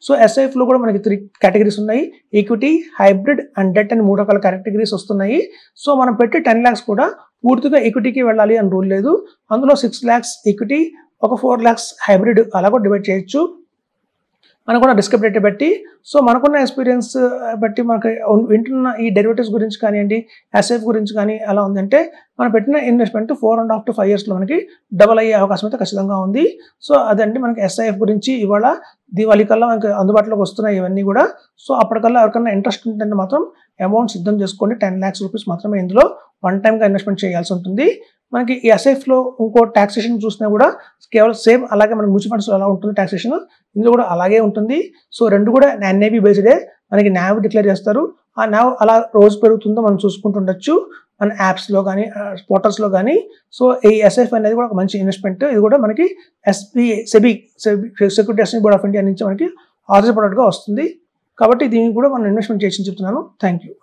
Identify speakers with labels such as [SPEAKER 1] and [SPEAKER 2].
[SPEAKER 1] So ఎస్ఐఎఫ్లో కూడా మనకి 3 categories ఉన్నాయి. ఈక్విటీ, హైబ్రిడ్ అండ్ డెట్ అని 3 రకాల కేటగిరీస్ వస్తున్నాయి. సో మనం పెట్టి 10 lakhs కూడా పూర్తిగా ఈక్విటీకి వెళ్ళాలి అని రూల్ లేదు. అందులో 6 lakhs ఈక్విటీ, ఒక 4 lakhs హైబ్రిడ్ అలా కూడా డివైడ్ చేయొచ్చు. మనకున్న డిస్కబిలిటీ బట్టి, సో మనకున్న ఎక్స్పీరియన్స్ బట్టి మనకి వింటున్న ఈ డెరివేటివ్స్ గురించి కానివ్వండి, ఎస్ఐఎఫ్ గురించి కానీ ఎలా ఉందంటే మనం పెట్టిన ఇన్వెస్ట్మెంట్ 4.5 to 5 yearsలో మనకి డబల్ అయ్యే అవకాశం అయితే ఖచ్చితంగా ఉంది. సో అదండి మనకి ఎస్ఐఎఫ్ గురించి ఇవాళ దివాళీ కల్లా మనకి అందుబాటులోకి వస్తున్నాయి ఇవన్నీ కూడా. సో అప్పటికల్లా ఎవరికైనా ఇంట్రెస్ట్ ఉంటే మాత్రం అమౌంట్ సిద్ధం చేసుకోండి. 10 lakhs rupees మాత్రమే ఇందులో వన్ టైమ్గా ఇన్వెస్ట్మెంట్ చేయాల్సి ఉంటుంది. మనకి ఈ ఎస్ఐఎఫ్లో ఇంకో ట్యాక్సేషన్ చూసినా కూడా కేవలం సేమ్ అలాగే మన మ్యూచువల్ ఫండ్స్లో ఎలా ఉంటుంది ట్యాక్సేషన్, ఇందులో కూడా అలాగే ఉంటుంది. సో రెండు కూడా NAV బేస్డే, మనకి NAV డిక్లేర్ చేస్తారు. ఆ NAV అలా రోజు పెరుగుతుందో మనం చూసుకుంటుండొచ్చు మన యాప్స్లో కానీ పోర్టల్స్లో కానీ. సో ఈ ఎస్ఐఎఫ్ అనేది కూడా ఒక మంచి ఇన్వెస్ట్మెంట్. ఇది కూడా మనకి SEBI security exchange board of India నుంచి మనకి ఆథరైజ్డ్ ప్రొడక్ట్గా వస్తుంది. కాబట్టి దీనికి కూడా మనం ఇన్వెస్ట్మెంట్ చేసి చెప్తున్నాను. Thank you.